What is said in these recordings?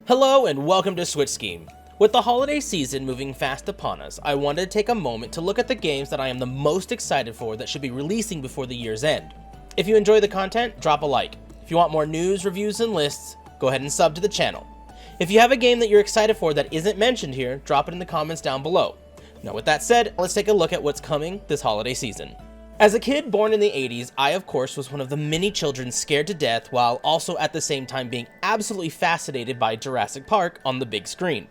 Hello and welcome to SwitchScheme. With the holiday season moving fast upon us, I wanted to take a moment to look at the games that I am the most excited for that should be releasing before the year's end. If you enjoy the content, drop a like. If you want more news, reviews, and lists, go ahead and sub to the channel. If you have a game that you're excited for that isn't mentioned here, drop it in the comments down below. Now with that said, let's take a look at what's coming this holiday season. As a kid born in the 80s, I of course was one of the many children scared to death while also at the same time being absolutely fascinated by Jurassic Park on the big screen.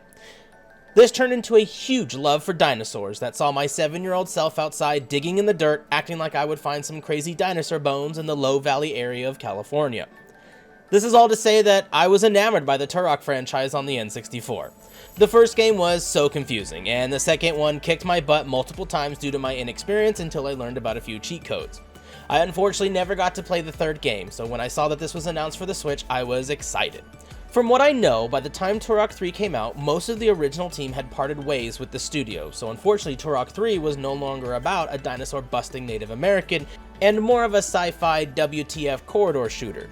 This turned into a huge love for dinosaurs that saw my 7-year-old self outside digging in the dirt, acting like I would find some crazy dinosaur bones in the Low Valley area of California. This is all to say that I was enamored by the Turok franchise on the N64. The first game was so confusing, and the second one kicked my butt multiple times due to my inexperience until I learned about a few cheat codes. I unfortunately never got to play the third game, so when I saw that this was announced for the Switch, I was excited. From what I know, by the time Turok 3 came out, most of the original team had parted ways with the studio, so unfortunately Turok 3 was no longer about a dinosaur-busting Native American, and more of a sci-fi WTF corridor shooter.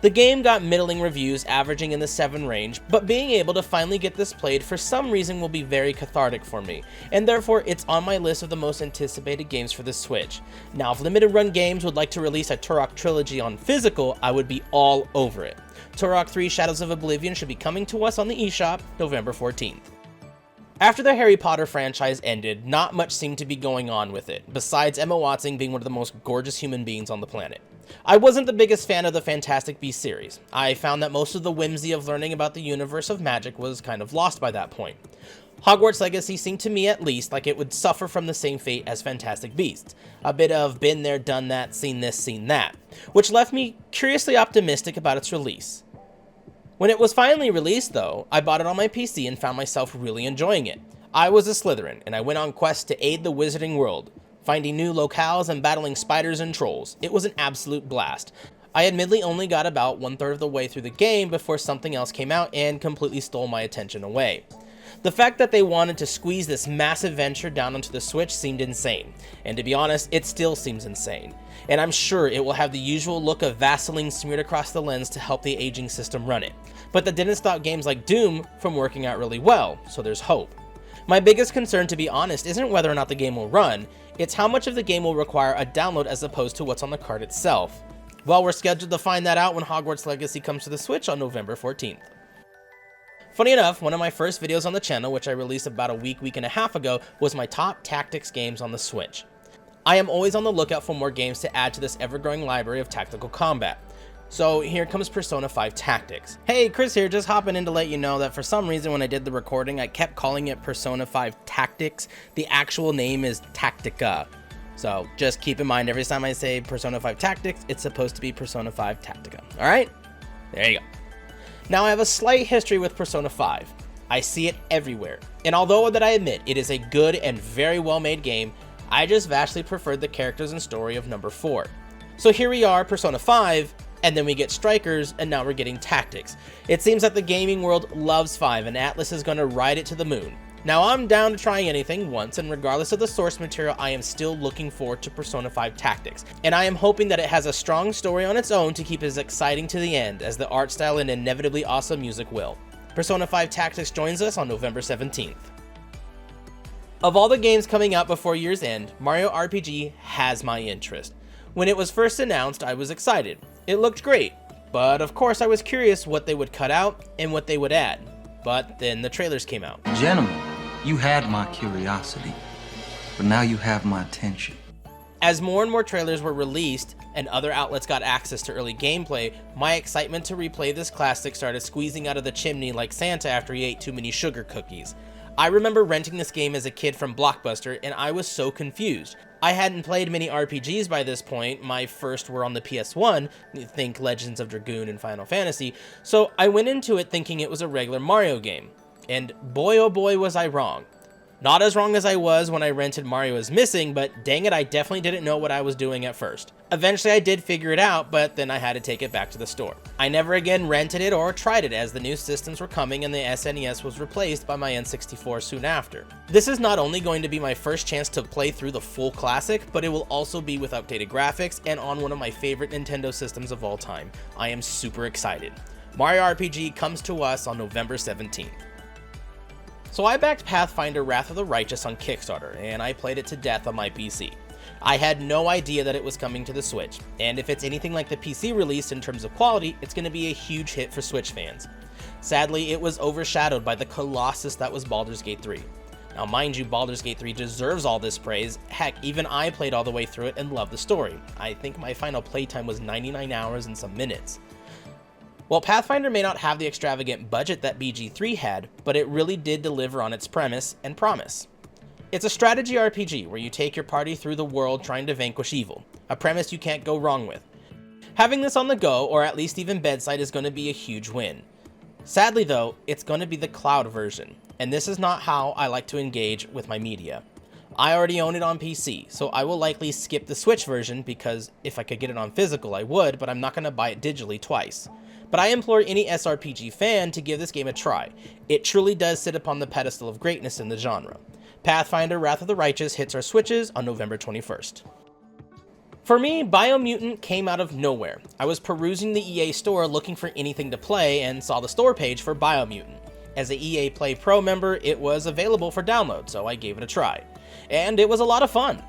The game got middling reviews, averaging in the 7 range, but being able to finally get this played for some reason will be very cathartic for me, and therefore it's on my list of the most anticipated games for the Switch. Now if Limited Run Games would like to release a Turok trilogy on physical, I would be all over it. Turok 3 Shadows of Oblivion should be coming to us on the eShop November 14th. After the Harry Potter franchise ended, not much seemed to be going on with it, besides Emma Watson being one of the most gorgeous human beings on the planet. I wasn't the biggest fan of the Fantastic Beasts series. I found that most of the whimsy of learning about the universe of magic was kind of lost by that point. Hogwarts Legacy seemed to me at least like it would suffer from the same fate as Fantastic Beasts. A bit of been there, done that, seen this, seen that, which left me curiously optimistic about its release. When it was finally released though, I bought it on my PC and found myself really enjoying it. I was a Slytherin, and I went on quests to aid the wizarding world, finding new locales and battling spiders and trolls. It was an absolute blast. I admittedly only got about 1/3 of the way through the game before something else came out and completely stole my attention away. The fact that they wanted to squeeze this massive venture down onto the Switch seemed insane, and to be honest, it still seems insane. And I'm sure it will have the usual look of Vaseline smeared across the lens to help the aging system run it. But that didn't stop games like Doom from working out really well, so there's hope. My biggest concern, to be honest, isn't whether or not the game will run, it's how much of the game will require a download as opposed to what's on the card itself. Well, we're scheduled to find that out when Hogwarts Legacy comes to the Switch on November 14th. Funny enough, one of my first videos on the channel, which I released about a week and a half ago, was my top tactics games on the Switch. I am always on the lookout for more games to add to this ever-growing library of tactical combat. So here comes Persona 5 Tactics. Hey, Chris here, just hopping in to let you know that for some reason when I did the recording, I kept calling it Persona 5 Tactics. The actual name is Tactica. So just keep in mind, every time I say Persona 5 Tactics, it's supposed to be Persona 5 Tactica. Alright? There you go. Now I have a slight history with Persona 5. I see it everywhere. And although that I admit it is a good and very well made game, I just vastly preferred the characters and story of number 4. So here we are, Persona 5, and then we get Strikers, and now we're getting Tactics. It seems that the gaming world loves 5, and Atlus is going to ride it to the moon. Now I'm down to trying anything once, and regardless of the source material, I am still looking forward to Persona 5 Tactics. And I am hoping that it has a strong story on its own to keep it exciting to the end, as the art style and inevitably awesome music will. Persona 5 Tactics joins us on November 17th. Of all the games coming out before year's end, Mario RPG has my interest. When it was first announced, I was excited. It looked great, but of course I was curious what they would cut out and what they would add. But then the trailers came out. Gentlemen, you had my curiosity, but now you have my attention. As more and more trailers were released and other outlets got access to early gameplay, my excitement to replay this classic started squeezing out of the chimney like Santa after he ate too many sugar cookies. I remember renting this game as a kid from Blockbuster, and I was so confused. I hadn't played many RPGs by this point. My first were on the PS1, think Legends of Dragoon and Final Fantasy, so I went into it thinking it was a regular Mario game. And boy oh boy was I wrong. Not as wrong as I was when I rented Mario is Missing, but dang it, I definitely didn't know what I was doing at first. Eventually I did figure it out, but then I had to take it back to the store. I never again rented it or tried it as the new systems were coming and the SNES was replaced by my N64 soon after. This is not only going to be my first chance to play through the full classic, but it will also be with updated graphics and on one of my favorite Nintendo systems of all time. I am super excited. Mario RPG comes to us on November 17th. So I backed Pathfinder Wrath of the Righteous on Kickstarter, and I played it to death on my PC. I had no idea that it was coming to the Switch, and if it's anything like the PC release in terms of quality, it's going to be a huge hit for Switch fans. Sadly, it was overshadowed by the colossus that was Baldur's Gate 3. Now mind you, Baldur's Gate 3 deserves all this praise. Heck, even I played all the way through it and loved the story. I think my final playtime was 99 hours and some minutes. Well, Pathfinder may not have the extravagant budget that BG3 had, but it really did deliver on its premise and promise. It's a strategy RPG where you take your party through the world trying to vanquish evil, a premise you can't go wrong with. Having this on the go, or at least even bedside, is going to be a huge win. Sadly though, it's going to be the cloud version, and this is not how I like to engage with my media. I already own it on PC, so I will likely skip the Switch version because if I could get it on physical I would, but I'm not going to buy it digitally twice. But I implore any SRPG fan to give this game a try. It truly does sit upon the pedestal of greatness in the genre. Pathfinder Wrath of the Righteous hits our Switches on November 21st. For me, Biomutant came out of nowhere. I was perusing the EA store looking for anything to play and saw the store page for Biomutant. As a EA Play Pro member, it was available for download, so I gave it a try. And it was a lot of fun.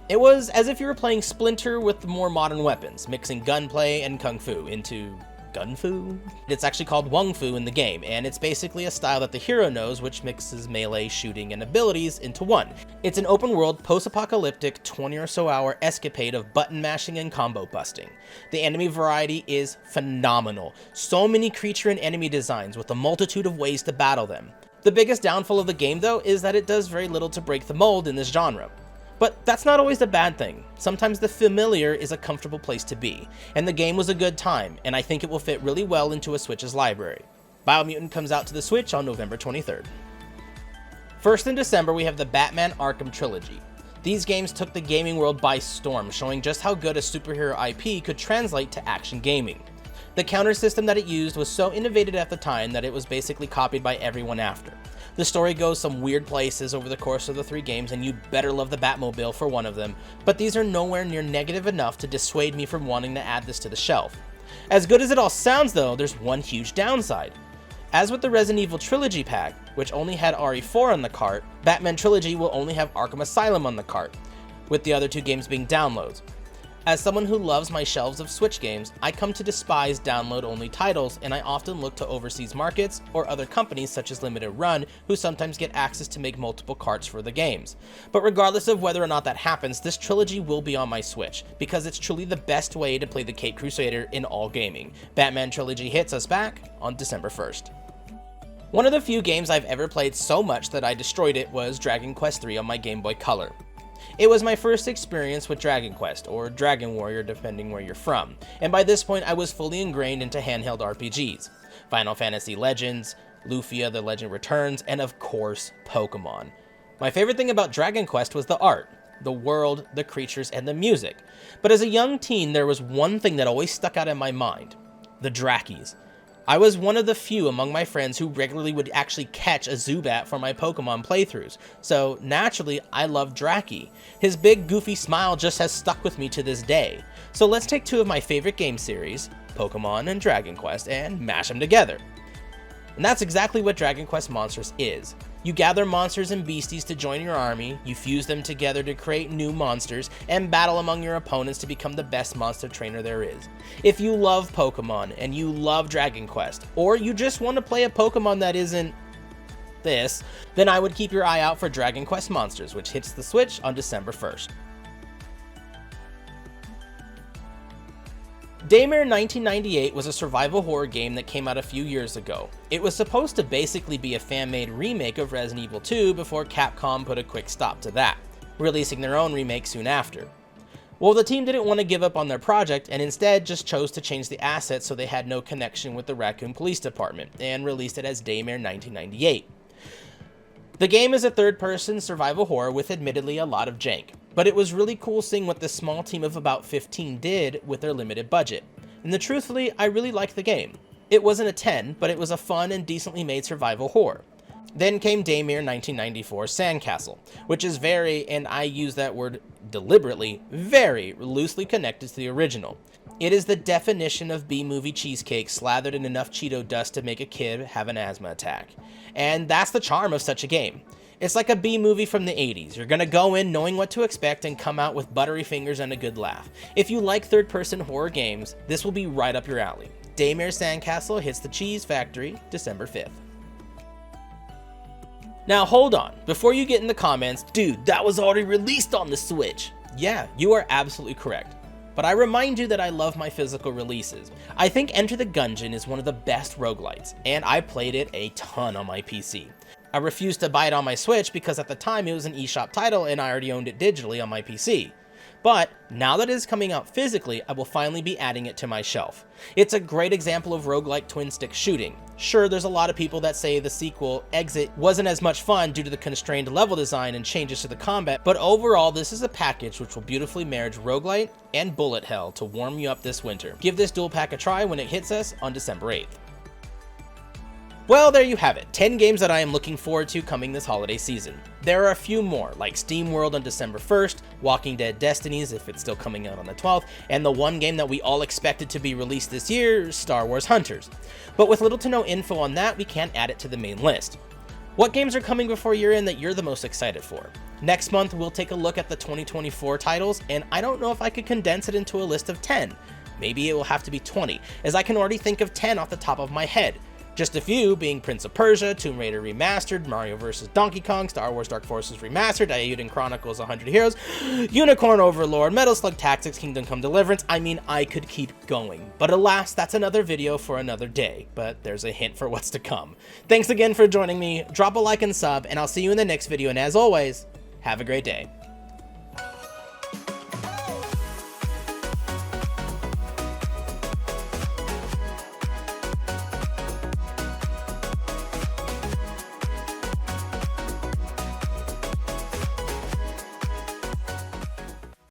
It was as if you were playing Splinter with more modern weapons, mixing gunplay and kung fu into gunfu? It's actually called Wung Fu in the game, and it's basically a style that the hero knows, which mixes melee, shooting, and abilities into one. It's an open-world, post-apocalyptic, 20 or so hour escapade of button mashing and combo busting. The enemy variety is phenomenal. So many creature and enemy designs with a multitude of ways to battle them. The biggest downfall of the game, though, is that it does very little to break the mold in this genre. But that's not always a bad thing. Sometimes the familiar is a comfortable place to be, and the game was a good time, and I think it will fit really well into a Switch's library. Biomutant comes out to the Switch on November 23rd. First in December, we have the Batman Arkham Trilogy. These games took the gaming world by storm, showing just how good a superhero IP could translate to action gaming. The counter system that it used was so innovative at the time that it was basically copied by everyone after. The story goes some weird places over the course of the 3 games, and you better love the Batmobile for one of them, but these are nowhere near negative enough to dissuade me from wanting to add this to the shelf. As good as it all sounds though, there's one huge downside. As with the Resident Evil Trilogy pack, which only had RE4 on the cart, Batman Trilogy will only have Arkham Asylum on the cart, with the other 2 games being downloads. As someone who loves my shelves of Switch games, I come to despise download-only titles, and I often look to overseas markets or other companies such as Limited Run, who sometimes get access to make multiple carts for the games. But regardless of whether or not that happens, this trilogy will be on my Switch, because it's truly the best way to play the Caped Crusader in all gaming. Batman Trilogy hits us back on December 1st. One of the few games I've ever played so much that I destroyed it was Dragonquest III on my Game Boy Color. It was my first experience with Dragon Quest, or Dragon Warrior depending where you're from, and by this point I was fully ingrained into handheld RPGs. Final Fantasy Legends, Lufia the Legend Returns, and of course, Pokemon. My favorite thing about Dragon Quest was the art, the world, the creatures, and the music. But as a young teen, there was one thing that always stuck out in my mind: the Drakis. I was one of the few among my friends who regularly would actually catch a Zubat for my Pokemon playthroughs, so naturally I loved Draki. His big goofy smile just has stuck with me to this day. So let's take 2 of my favorite game series, Pokemon and Dragon Quest, and mash them together. And that's exactly what Dragonquest Monsters is. You gather monsters and beasties to join your army, you fuse them together to create new monsters, and battle among your opponents to become the best monster trainer there is. If you love Pokemon, and you love Dragon Quest, or you just want to play a Pokemon that isn't this, then I would keep your eye out for Dragonquest Monsters, which hits the Switch on December 1st. Daymare 1998 was a survival horror game that came out a few years ago. It was supposed to basically be a fan-made remake of Resident Evil 2 before Capcom put a quick stop to that, releasing their own remake soon after. Well, the team didn't want to give up on their project and instead just chose to change the assets so they had no connection with the Raccoon Police Department, and released it as Daymare 1998. The game is a third-person survival horror with admittedly a lot of jank, but it was really cool seeing what this small team of about 15 did with their limited budget. And truthfully, I really liked the game. It wasn't a 10, but it was a fun and decently made survival horror. Then came Daymare 1994 Sandcastle, which is very, and I use that word deliberately, very loosely connected to the original. It is the definition of B-movie cheesecake slathered in enough Cheeto dust to make a kid have an asthma attack. And that's the charm of such a game. It's like a B-movie from the 80s. You're gonna go in knowing what to expect and come out with buttery fingers and a good laugh. If you like third-person horror games, this will be right up your alley. Daymare Sandcastle hits the Cheese Factory December 5th. Now hold on, before you get in the comments, dude, that was already released on the Switch. Yeah, you are absolutely correct. But I remind you that I love my physical releases. I think Enter the Gungeon is one of the best roguelites, and I played it a ton on my PC. I refused to buy it on my Switch because at the time it was an eShop title and I already owned it digitally on my PC. But now that it is coming out physically, I will finally be adding it to my shelf. It's a great example of roguelike twin-stick shooting. Sure, there's a lot of people that say the sequel, Exit, wasn't as much fun due to the constrained level design and changes to the combat, but overall this is a package which will beautifully marriage roguelite and bullet hell to warm you up this winter. Give this dual pack a try when it hits us on December 8th. Well, there you have it, 10 games that I am looking forward to coming this holiday season. There are a few more, like SteamWorld on December 1st, Walking Dead Destinies if it's still coming out on the 12th, and the one game that we all expected to be released this year, Star Wars Hunters. But with little to no info on that, we can't add it to the main list. What games are coming before year-end that you're the most excited for? Next month, we'll take a look at the 2024 titles, and I don't know if I could condense it into a list of 10. Maybe it will have to be 20, as I can already think of 10 off the top of my head. Just a few being Prince of Persia, Tomb Raider Remastered, Mario vs. Donkey Kong, Star Wars Dark Forces Remastered, Eiyuden Chronicles 100 Heroes, Unicorn Overlord, Metal Slug Tactics, Kingdom Come Deliverance. I mean, I could keep going. But alas, that's another video for another day, but there's a hint for what's to come. Thanks again for joining me, drop a like and sub, and I'll see you in the next video, and as always, have a great day.